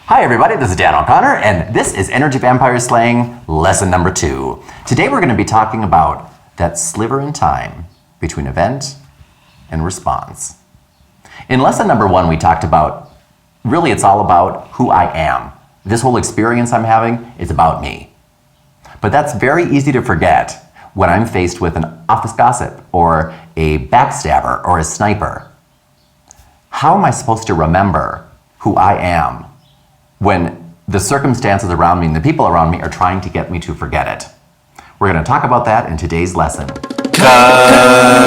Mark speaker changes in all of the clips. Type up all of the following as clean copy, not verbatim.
Speaker 1: Hi everybody, this is Dan O'Connor, and this is Energy Vampire Slaying lesson number 2. Today we're going to be talking about that sliver in time between event and response. In lesson number 1, we talked about, really it's all about who I am. This whole experience I'm having is about me. But that's very easy to forget when I'm faced with an office gossip or a backstabber or a sniper. How am I supposed to remember who I am when the circumstances around me and the people around me are trying to get me to forget it? We're going to talk about that in today's lesson.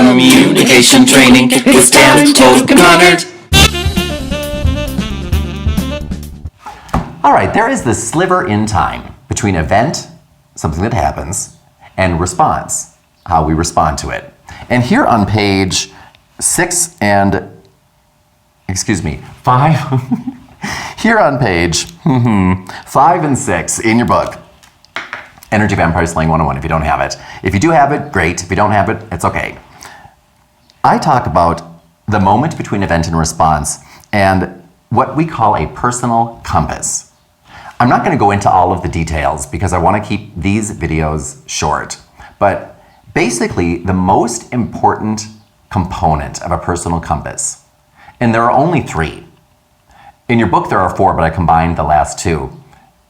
Speaker 2: Communication training with Dan O'Connor.
Speaker 1: All right, there is this sliver in time between event, something that happens, and response, how we respond to it. And here on page 5, here on page 5 and 6 in your book, Energy Vampire Slaying 101, if you don't have it. If you do have it, great. If you don't have it, it's okay. I talk about the moment between event and response and what we call a personal compass. I'm not going to go into all of the details because I want to keep these videos short. But basically, the most important component of a personal compass, and there are only 3. In your book, there are 4, but I combined the last 2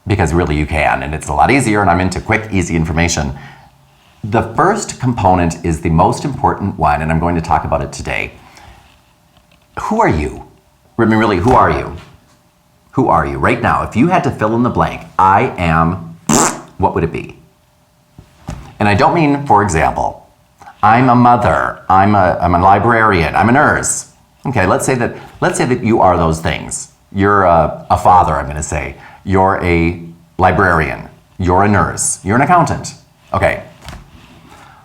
Speaker 1: because really you can, and it's a lot easier, and I'm into quick, easy information. The first component is the most important one, and I'm going to talk about it today. Who are you? I mean, really, who are you? Who are you? Right now, if you had to fill in the blank, I am, what would it be? And I don't mean, for example, I'm a mother, I'm a librarian, I'm a nurse. Okay, let's say that you are those things. You're a father, I'm going to say. You're a librarian. You're a nurse. You're an accountant. Okay.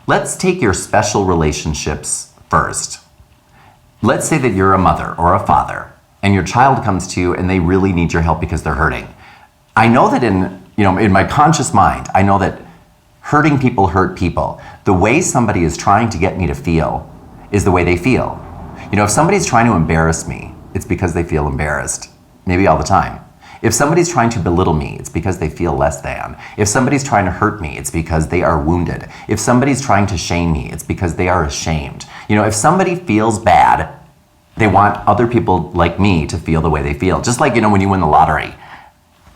Speaker 1: Let's take your special relationships first. Let's say that you're a mother or a father, and your child comes to you and they really need your help because they're hurting. I know that in my conscious mind, I know that hurting people hurt people. The way somebody is trying to get me to feel is the way they feel. If somebody's trying to embarrass me, it's because they feel embarrassed, maybe all the time. If somebody's trying to belittle me, it's because they feel less than. If somebody's trying to hurt me, it's because they are wounded. If somebody's trying to shame me, it's because they are ashamed. If somebody feels bad, they want other people like me to feel the way they feel. Just like, when you win the lottery,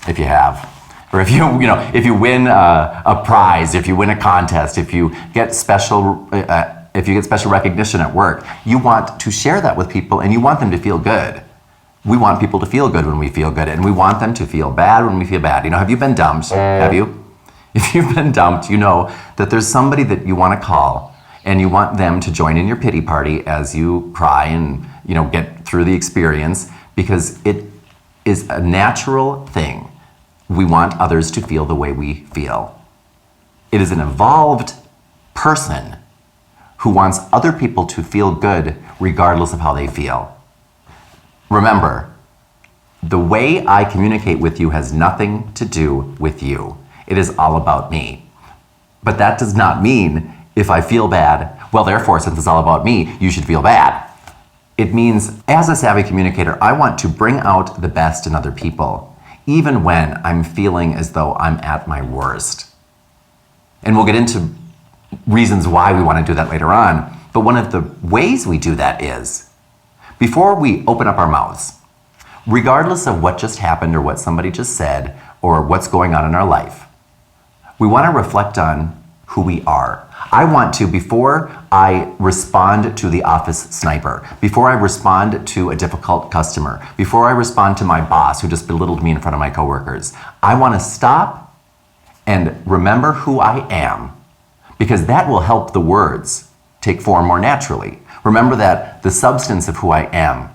Speaker 1: if you have. Or if if you win a prize, if you win a contest, if you get special recognition at work, you want to share that with people and you want them to feel good. We want people to feel good when we feel good, and we want them to feel bad when we feel bad. Have you been dumped? Have you? If you've been dumped, you know that there's somebody that you want to call and you want them to join in your pity party as you cry and get through the experience, because it is a natural thing. We want others to feel the way we feel. It is an evolved person who wants other people to feel good regardless of how they feel. Remember, the way I communicate with you has nothing to do with you. It is all about me. But that does not mean if I feel bad, well, therefore, since it's all about me, you should feel bad. It means, as a savvy communicator, I want to bring out the best in other people, even when I'm feeling as though I'm at my worst. And we'll get into reasons why we want to do that later on. But one of the ways we do that is, before we open up our mouths, regardless of what just happened or what somebody just said or what's going on in our life, we want to reflect on who we are. I want to, before I respond to the office sniper, before I respond to a difficult customer, before I respond to my boss who just belittled me in front of my coworkers, I want to stop and remember who I am, because that will help the words take form more naturally. Remember that the substance of who I am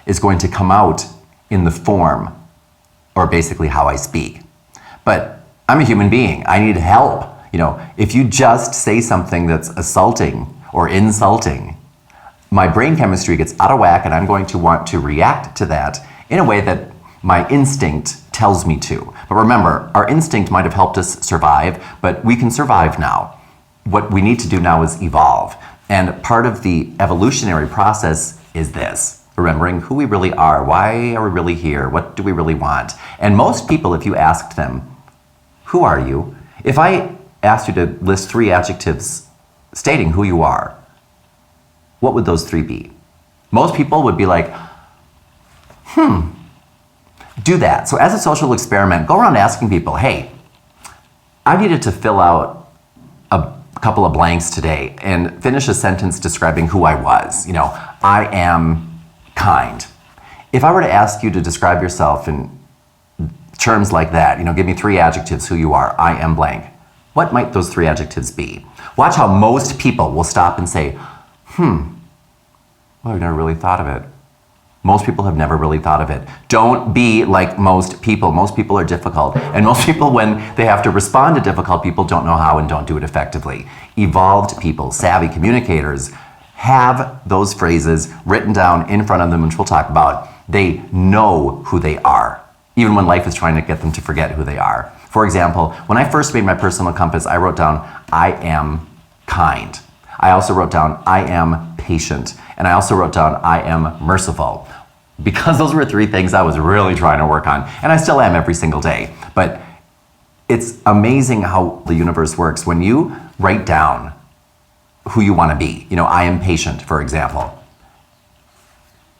Speaker 1: is going to come out in the form, or basically how I speak. But I'm a human being. I need help. If you just say something that's assaulting or insulting, my brain chemistry gets out of whack and I'm going to want to react to that in a way that my instinct tells me to. But remember, our instinct might have helped us survive, but we can survive now. What we need to do now is evolve. And part of the evolutionary process is this. remembering who we really are. Why are we really here? What do we really want? And most people, if you asked them, who are you? If I asked you to list 3 adjectives stating who you are, what would those 3 be? Most people would be like, do that. So as a social experiment, go around asking people, hey, I needed to fill out a couple of blanks today and finish a sentence describing who I was. I am kind. If I were to ask you to describe yourself in terms like that, give me 3 adjectives who you are, I am blank. What might those 3 adjectives be? Watch how most people will stop and say, well, I've never really thought of it. Most people have never really thought of it. Don't be like most people. Most people are difficult. And most people, when they have to respond to difficult people, don't know how and don't do it effectively. Evolved people, savvy communicators, have those phrases written down in front of them, which we'll talk about. They know who they are, even when life is trying to get them to forget who they are. For example, when I first made my personal compass, I wrote down, I am kind. I also wrote down, I am patient. And I also wrote down, I am merciful. Because those were 3 things I was really trying to work on. And I still am every single day. But it's amazing how the universe works. When you write down who you want to be, I am patient, for example,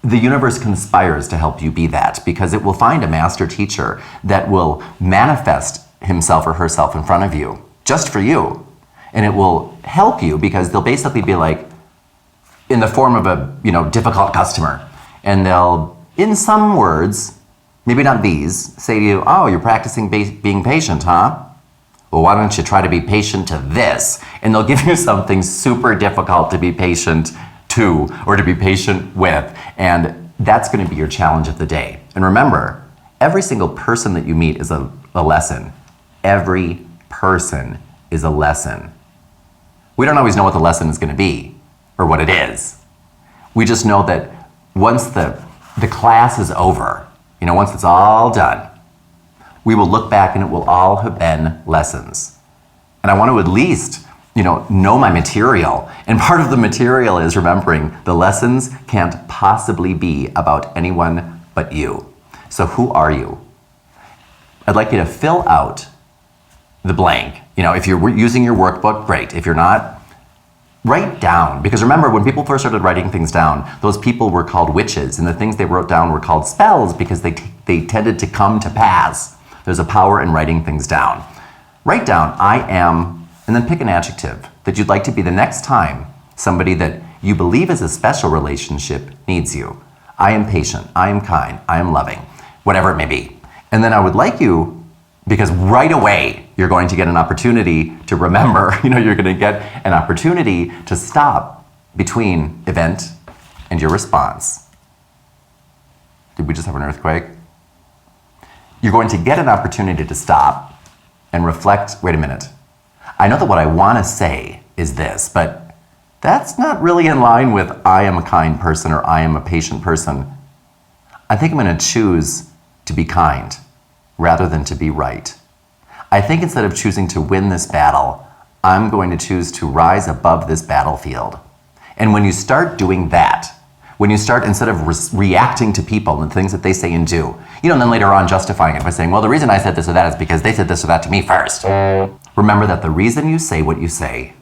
Speaker 1: the universe conspires to help you be that, because it will find a master teacher that will manifest himself or herself in front of you, just for you. And it will help you because they'll basically be like, in the form of a difficult customer. And they'll, in some words, maybe not these, say to you, oh, you're practicing being patient, huh? Well, why don't you try to be patient to this? And they'll give you something super difficult to be patient to or to be patient with. And that's going to be your challenge of the day. And remember, every single person that you meet is a lesson. Every person is a lesson. We don't always know what the lesson is going to be or what it is. We just know that once the class is over, once it's all done, we will look back and it will all have been lessons. And I want to at least, know my material. And part of the material is remembering the lessons can't possibly be about anyone but you. So who are you? I'd like you to fill out the blank. If you're using your workbook, great. If you're not, write down. Because remember, when people first started writing things down, those people were called witches, and the things they wrote down were called spells because they tended to come to pass. There's a power in writing things down. Write down, I am, and then pick an adjective that you'd like to be the next time somebody that you believe is a special relationship needs you. I am patient, I am kind, I am loving, whatever it may be. And then I would like you, because right away you're going to get an opportunity to remember, you're going to get an opportunity to stop between event and your response. Did we just have an earthquake? You're going to get an opportunity to stop and reflect, wait a minute. I know that what I want to say is this, but that's not really in line with I am a kind person or I am a patient person. I think I'm going to choose to be kind rather than to be right. I think instead of choosing to win this battle, I'm going to choose to rise above this battlefield. And when you start doing that, when you start, instead of reacting to people and things that they say and do, and then later on justifying it by saying, well, the reason I said this or that is because they said this or that to me first. Remember that the reason you say what you say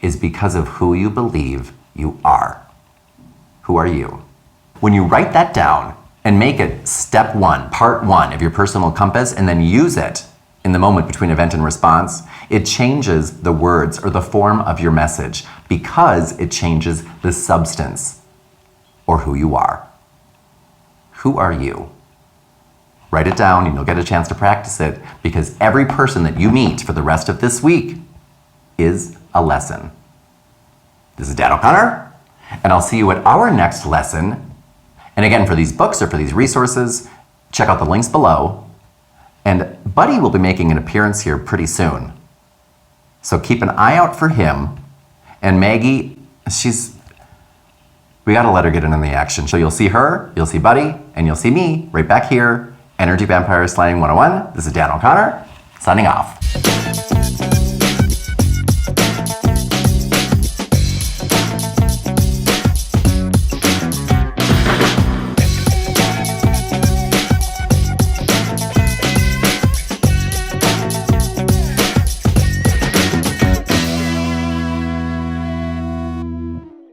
Speaker 1: is because of who you believe you are. Who are you? When you write that down and make it step 1, part 1 of your personal compass, and then use it in the moment between event and response, it changes the words or the form of your message because it changes the substance or who you are. Who are you? Write it down and you'll get a chance to practice it, because every person that you meet for the rest of this week is a lesson. This is Dan O'Connor, and I'll see you at our next lesson. And again, for these books or for these resources, check out the links below. And Buddy will be making an appearance here pretty soon. So keep an eye out for him. And Maggie, we gotta let her get in on the action. So you'll see her, you'll see Buddy, and you'll see me right back here. Energy Vampire Slaying 101. This is Dan O'Connor, signing off.